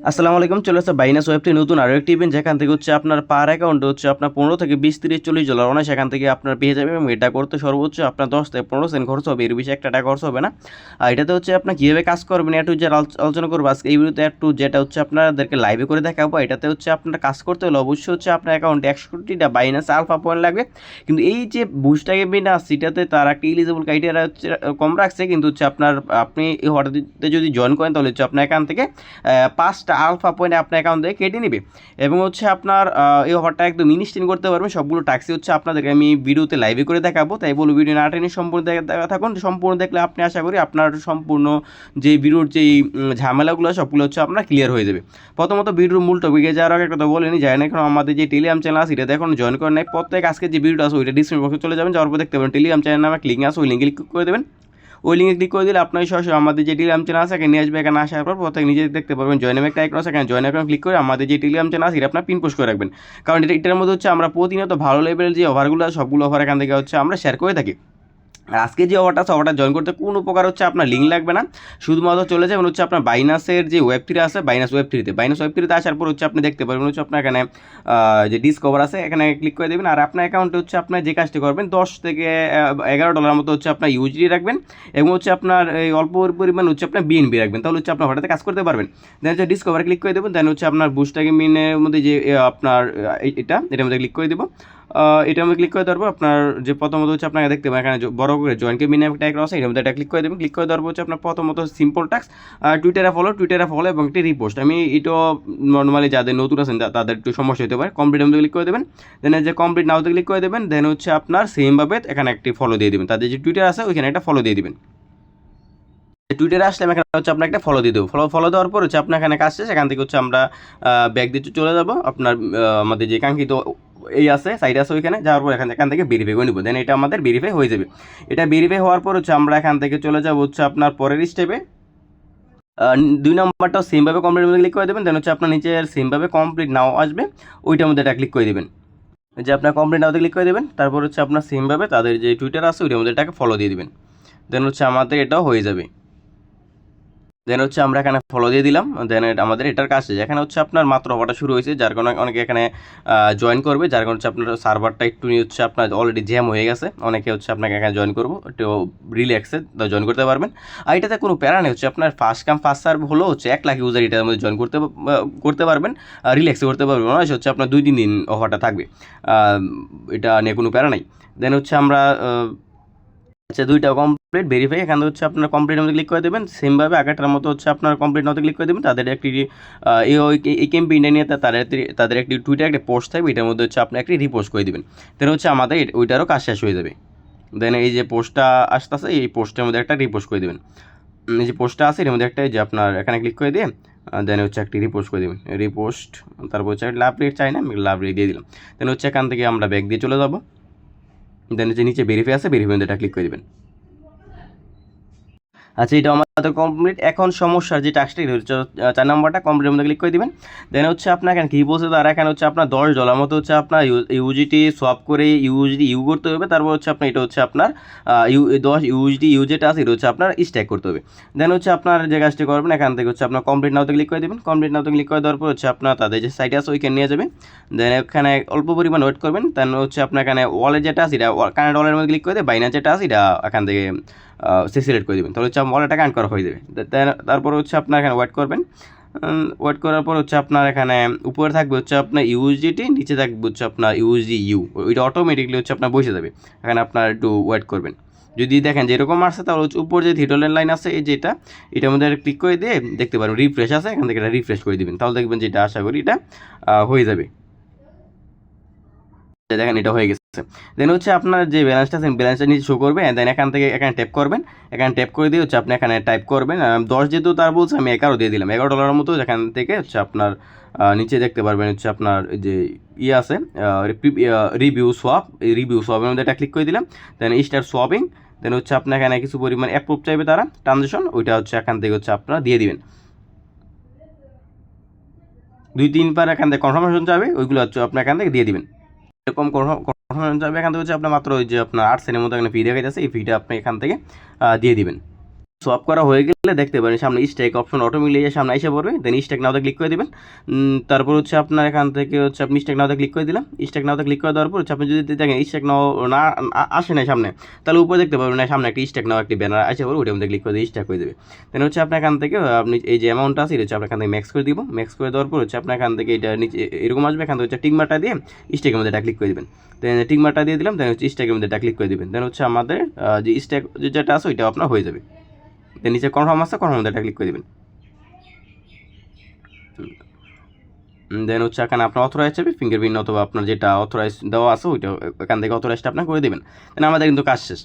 আসসালামু আলাইকুম। চলে আসছে বাইনাস ওয়েবটি নতুন আরও একটি ইভেন্ট, যেখান থেকে হচ্ছে আপনার পার অ্যাকাউন্টে হচ্ছে আপনার 15 থেকে 20, 30, 40 ডলার অনায়াসে সেখান থেকে আপনার পেয়ে যাবে, এবং এটা করতে সর্বোচ্চ আপনার 10 থেকে 15 সেন্ট খরচ হবে, এর বেশি একটা টাকা খরচ হবে না। আর এটাতে হচ্ছে আপনার কীভাবে কাজ করবেন একটু যে আলোচনা করবো আজকে এই ভিডিওতে, একটু যেটা হচ্ছে আপনাদেরকে লাইভে করে দেখাবো। এটাতে হচ্ছে আপনার কাজ করতে হলে অবশ্যই হচ্ছে আপনার অ্যাকাউন্টে 100টা বাইনাস আলফা পয়েন্ট লাগবে। কিন্তু এই যে বুস্টাকে বিনাস, সেটাতে তারা একটা ইলিজিবল ক্রাইটেরিয়া হচ্ছে কম রাখছে, কিন্তু হচ্ছে আপনি এই হঠাৎ যদি জয়েন করেন তাহলে হচ্ছে আপনার এখান থেকে 5টা আলফা পয়েন্ট আপনার অ্যাকাউন্ট থেকে কেটে নেবে। এবং হচ্ছে আপনার এই অফারটা একদম ইনস্ট্যান্ট করতে পারবেন। সবগুলো ট্যাক্সি হচ্ছে আপনাদেরকে আমি ভিডিওতে লাইভে করে দেখাবো, তাই বলবো ভিডিও না টেনে সম্পূর্ণ দেখা থাকুন। সম্পূর্ণ দেখলে আপনি আশা করি আপনার সম্পূর্ণ যে ভিডিওর যেই ঝামেলাগুলো সবগুলো হচ্ছে আপনার ক্লিয়ার হয়ে যাবে। প্রথমত ভিডিওর মূল টপিকে যাওয়ার আগে একটা কথা বলেনি, যায় না এখন আমাদের যে টেলিগ্রাম চ্যানেল আছে এটা এখন জয়েন করেন নাই, প্রত্যেক আজকে যে ভিডিওটা আছে ওইটা ডিসক্রিপশন বক্সে চলে যাবেন, যাওয়ার পর দেখতে পাবেন টেলিগ্রাম চ্যানেল নামে লিঙ্ক আছে, ওই লিঙ্কে ক্লিক করে দেবেন। ওই লিঙ্কে ক্লিক করে দিলে আপনার সরাসরি আমাদের যে টেলিগ্রাম চ্যানেল আছে এখানে নিয়ে আসবে। এখানে আসার পর প্রত্যেক নিজে দেখতে পারবেন জয়েন একটা আইকন আছে, এখানে জয়েন আইকন ক্লিক করে আমাদের যে টেলিগ্রাম চ্যানেল আছে এটা আপনার পিন পোস্ট করে রাখবেন। কারণ এটার মধ্যে হচ্ছে আমরা প্রতিনিয়ত ভালো লেভেলের যে অফারগুলো সবগুলো অফার এখান থেকে হচ্ছে আমরা শেয়ার করে থাকি। আর আজকে যে অফারটা আছে অফারটা জয়েন করতে কোনো প্রকার হচ্ছে আপনার লিঙ্ক লাগবে না, শুধুমাত্র চলে যাবেন হচ্ছে আপনার বাইনাসের যে ওয়েব থ্রি আছে, বাইনাস ওয়েব থ্রিতে আসার পর হচ্ছে আপনি দেখতে পারবেন হচ্ছে আপনার এখানে যে ডিসকভার আছে এখানে ক্লিক করে দেবেন। আর আপনার অ্যাকাউন্টে হচ্ছে আপনার যে কাজটি করবেন 10 থেকে 11 ডলার মতো হচ্ছে আপনার ইউজিডি রাখবেন, এবং হচ্ছে আপনার এই অল্প পরিমাণ হচ্ছে আপনার বিএনবি রাখবেন, তাহলে হচ্ছে আপনার হঠাৎ কাজ করতে পারবেন। দেন হচ্ছে ডিসকভার ক্লিক করে দেবেন, দেন হচ্ছে আপনার বুস্টাকে মিনের মধ্যে যে আপনার এটার মধ্যে ক্লিক করে দেবো। এটা আমি ক্লিক করে দেওয়ার পর আপনার যে প্রথমত হচ্ছে আপনাকে দেখতে পাবেন এখানে বড় করে জয়েনকে মিনিমাম একটা আইকন আছে, এর মধ্যে এটা ক্লিক করে দেবেন। ক্লিক করে দেওয়ার পর হচ্ছে আপনার প্রথমত সিম্পল টাস্ক টুইটারে ফলো এবং একটি রিপোস্ট। আমি এটা নর্মালি যাদের নতুন আছেন তাদের একটু সমস্যা হতে পারে। কমপ্লিটের মধ্যে ক্লিক করে দেবেন, দেন যে কমপ্লিট নাওতে ক্লিক করে দেবেন, দেন হচ্ছে আপনার সেমভাবে এখানে একটি ফলো দিয়ে দেবেন, তাদের যে টুইটার আছে ওইখানে একটা ফলো দিয়ে দেবেন। টুইটারে আসলে এখানে হচ্ছে আপনার একটা ফলো দিয়ে দেবো। ফলো দেওয়ার পর হচ্ছে আপনার এখানে কাজ শেষ, এখান থেকে হচ্ছে আমরা ব্যাক দিয়ে চলে যাবো আপনার আমাদের যে কাঙ্ক্ষিত এই আছে সাইড আছে ওইখানে যাওয়ার পর এখান থেকে ভেরিফাই করে নেবো, দেন এটা আমাদের ভেরিফাই হয়ে যাবে। এটা ভেরিফাই হওয়ার পর হচ্ছে আমরা এখান থেকে চলে যাবো হচ্ছে আপনার পরের স্টেপে। 2 নম্বরটাও সেমভাবে কমপ্লিট মধ্যে ক্লিক করে দেবেন, দেন হচ্ছে আপনার নিচে সেমভাবে কমপ্লিট নাও আসবে, ওইটার মধ্যে এটা ক্লিক করে দেবেন। যে আপনার কমপ্লিট নাওতে ক্লিক করে দেবেন, তারপর হচ্ছে আপনার সেমভাবে তাদের যে টুইটার আছে ওইটার মধ্যে এটাকে ফলো দিয়ে দেবেন, দেন হচ্ছে আমাদের এটাও হয়ে যাবে। দেন হচ্ছে আমরা এখানে ফলো দিয়ে দিলাম, দেন আমাদের এটার কাছে এখানে হচ্ছে আপনার মাত্র অফারটা শুরু হয়েছে, যার কারণে অনেকে এখানে জয়েন করবে, যার কারণে হচ্ছে আপনার সার্ভারটা একটু হচ্ছে আপনার অলরেডি জ্যাম হয়ে গেছে, অনেকে হচ্ছে আপনাকে এখানে জয়েন করবো একটু রিল্যাক্সে জয়েন করতে পারবেন। আর এটাতে কোনো প্যারা নেই, হচ্ছে আপনার ফার্স্ট কাম ফার্স্ট সার্ভ হলেও হচ্ছে 1 লাখ ইউজার এটার মধ্যে জয়েন করতে পারবেন, রিল্যাক্সে করতে পারবেন, মনে হচ্ছে আপনার 2-3 দিন অফারটা থাকবে, এটা নিয়ে কোনো প্যারা নাই। দেন হচ্ছে আমরা আচ্ছা 2টা কমপ্লিট ভেরিফাই, এখানে হচ্ছে আপনার কমপ্লিট মধ্যে ক্লিক করে দেবেন, সেমভাবে আগেরটার মতো হচ্ছে আপনার কমপ্লিট মতো ক্লিক করে দেবেন। তাদের একটি এই ক্যাম্পেইনটা নিয়ে তাদের একটি টুইটার একটা পোস্ট থাকবে, এটার মধ্যে হচ্ছে আপনি একটি রিপোস্ট করে দেবেন, দেন হচ্ছে আমাদের ওইটারও কাজ শেষ হয়ে যাবে। দেন এই যে পোস্টটা আসতেছে এই পোস্টের মধ্যে একটা রিপোস্ট করে দেবেন, এই যে পোস্টটা আছে এর মধ্যে একটা যে আপনার এখানে ক্লিক করে দিয়ে দেন হচ্ছে একটি রিপোস্ট করে দেবেন, রিপোস্ট, তারপর হচ্ছে লাভ রেট চাই না আমি লাভ রেট দিয়ে দিলাম। দেন হচ্ছে এখান থেকে আমরা ব্যাক দিয়ে চলে যাবো, দেন যে নিচে ভেরিফাই আছে ভেরিফাই এটা ক্লিক করে দেবেন। আচ্ছা এটা আমাদের কমপ্লিট। এখন সমস্যার যে টাস্কটা হচ্ছে 4 নম্বরটা কমপ্লিটের মধ্যে ক্লিক করে দিবেন, দেন হচ্ছে আপনার এখানে কী বলছে তারা এখানে হচ্ছে আপনার $10 মতো হচ্ছে আপনার ইউজিটি সোয়াপ করে ইউজিটি করতে হবে, তারপর হচ্ছে আপনার এটা হচ্ছে আপনার 10 ইউজিটি যেটা আছে এটা হচ্ছে আপনার স্ট্যাক করতে হবে। দেন হচ্ছে আপনার যে কাজটি করবেন এখান থেকে হচ্ছে আপনার কমপ্লিট নাওতে ক্লিক করে দেবেন, কমপ্লিট নাওতে ক্লিক করে দেওয়ার পর হচ্ছে আপনার তাদের যে সাইটে আছে ওইখানে নিয়ে যাবে, দেন এখানে অল্প পরিমাণ ওয়েট করবেন, দেন হচ্ছে আপনার এখানে ওয়ালেট যেটা আছে এটা কানেক্ট ওয়ালের মধ্যে ক্লিক করে দিয়ে বাইনান্স যেটা আছে এটা এখান থেকে সিলেক্ট করে দেবেন, তাহলে হচ্ছে ওয়ালেটটা কানেক্ট করা হয়ে যাবে। তারপর হচ্ছে আপনার এখানে ওয়েট করবেন, ওয়েট করার পর হচ্ছে আপনার এখানে উপরে থাকবে হচ্ছে আপনার ইউএসডিটি, নিচে থাকবে হচ্ছে আপনার ইউ, ওইটা অটোমেটিকলি হচ্ছে আপনার বসে যাবে। এখানে আপনার একটু ওয়েট করবেন, যদি দেখেন যে এরকম আসছে তাহলে হচ্ছে উপর যে থ্রি লাইন আছে এই যেটা এটার মধ্যে ক্লিক করে দিয়ে দেখতে পারেন রিফ্রেশ আছে, এখান থেকে এটা রিফ্রেশ করে দিবেন, তাহলে দেখবেন যে এটা আশা করি এটা হয়ে যাবে। দেখেন এটা হয়ে গেছে। দেন হচ্ছে আপনার যে ব্যালেন্সটা আছে ব্যালেন্সটা নিচে শো করবে, দেন এখান থেকে এখানে ট্যাপ করবেন, এখানে ট্যাপ করে দিয়ে হচ্ছে আপনি এখানে টাইপ করবেন 10, যেহেতু তার বলছে আমি 11 দিয়ে দিলাম, $11 মতো, এখান থেকে হচ্ছে আপনার নিচে দেখতে পারবেন হচ্ছে আপনার যে আছে রিভিউ সোয়াপের মধ্যে এটা ক্লিক করে দিলাম, দেন স্টার্ট সোয়াপিং, দেন হচ্ছে আপনার এখানে কিছু পরিমাণ অ্যাপ্রুভ চাইবে তারা ট্রানজেকশন, ওইটা হচ্ছে এখান থেকে হচ্ছে আপনারা দিয়ে দিবেন। 2-3 বার এখান থেকে কনফার্মেশন যাবে, ওইগুলো হচ্ছে আপনি এখান থেকে দিয়ে দিবেন। এরকম কনফার্মেশন যাবে এখান থেকে হচ্ছে আপনার মাত্র ওই যে আপনার 8 সেন্টের মতো এখানে ফি দেখা যাচ্ছে, এই ফিটা আপনি এখান থেকে দিয়ে দিবেন। সোয়াপ করা হয়ে গেলে দেখতে পারেন সামনে স্ট্যাক অপশন অটোমেটিক সামনে এসে পড়বে, দেন স্ট্যাক নাওতে ক্লিক করে দেবেন। তারপর হচ্ছে আপনার এখান থেকে হচ্ছে আপনি স্ট্যাক নাওতে ক্লিক করে দিলাম। স্ট্যাক নাওতে ক্লিক করে দেওয়ার পর হচ্ছে আপনি যদি দেখেন স্ট্যাক নাও না আসে না সামনে, তাহলে উপরে দেখতে পাবেন না সামনে একটা স্ট্যাক নাও একটি ব্যানার আসে পড়বে, ওইটার মধ্যে ক্লিক করে দিয়ে স্ট্যাক হয়ে যাবে। দেন হচ্ছে আপনার এখান থেকে আপনি এই যে অ্যামাউন্টটা আছে এটা হচ্ছে আপনার এখান থেকে ম্যাক্স করে দিব। ম্যাক্স করে দেওয়ার পর হচ্ছে আপনার এখান থেকে এটা নিচে এরকম আসবে, এখান থেকে হচ্ছে টিকমারটা দিয়ে স্ট্যাকের মধ্যে এটা ক্লিক করে দেবেন। দেন টিকমারটা দিয়ে দিলাম, দেন হচ্ছে স্ট্যাকের মধ্যে এটা ক্লিক করে দেবেন। দেন হচ্ছে আমাদের যে স্ট্যাক যেটা আছে ওইটা আপনার হয়ে যাবে। দেন নিচে কনফার্ম আছে, কনফার্ম মধ্যে এটা ক্লিক করে দেবেন। দেন হচ্ছে এখানে আপনার অথরাইজ যাবে ফিঙ্গারপ্রিন্ট অথবা আপনার যেটা অথরাইজ দেওয়া আছে ওইটা এখান থেকে অথরাইজটা আপনার করে দেবেন। দেন আমাদের কিন্তু কাজ শেষ,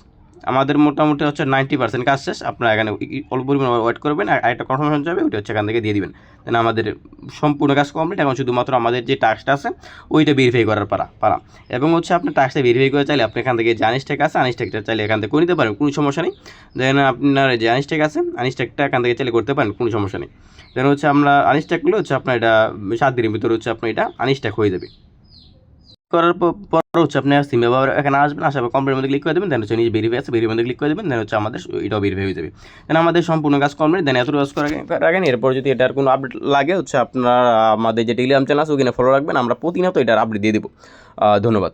আমাদের মোটামুটি হচ্ছে 90% কাজ শেষ। আপনারা এখানে অল্প পরিমাণ ওয়েট করবেন, আর একটা কনফার্মেশন যাবে ওইটা হচ্ছে এখান থেকে দিয়ে দিবেন। দেন আমাদের সম্পূর্ণ কাজ কমপ্লিট। এখন শুধুমাত্র আমাদের যে টাস্কটা আছে ওইটা ভেরিফাই করার পারা এবং হচ্ছে আপনার টাস্কটা ভেরিফাই করে চাইলে আপনি এখান থেকে যে আনস্ট্যাক আছে আনস্ট্যাকটা চাইলে এখান থেকে করে নিতে পারেন, কোনো সমস্যা নেই। দেন আপনার যে আনস্ট্যাক আছে আনস্ট্যাকটা এখান থেকে চাইলে করতে পারেন, কোনো সমস্যা নেই। দেন হচ্ছে আমরা আনস্ট্যাক করলে হচ্ছে আপনার এটা 7 দিনের ভিতরে হচ্ছে আপনার এটা আনস্ট্যাক হয়ে যাবে। করার পর হচ্ছে আপনি সিমে এখানে আসবেন, আসার পর কমপ্লিটের মধ্যে ক্লিক করে দেবেন। দেন হচ্ছে নিজে ভেরিফাই আছে ভেরিফাই মধ্যে ক্লিক করে দেবেন। দেন হচ্ছে আমাদের এটাও ভেরিফাই হয়ে যাবে। দেন আমাদের সম্পূর্ণ কাজ কমপ্লিট। দেন এত কাজ রাখেন। এরপর যদি এটার কোনো আপডেট লাগে হচ্ছে আপনার আমাদের যে টেলিগ্রাম চ্যানেল আছে ওখানে ফলো রাখবেন, আমরা প্রতিনিয়ত এটার আপডেট দিয়ে দেবো। ধন্যবাদ।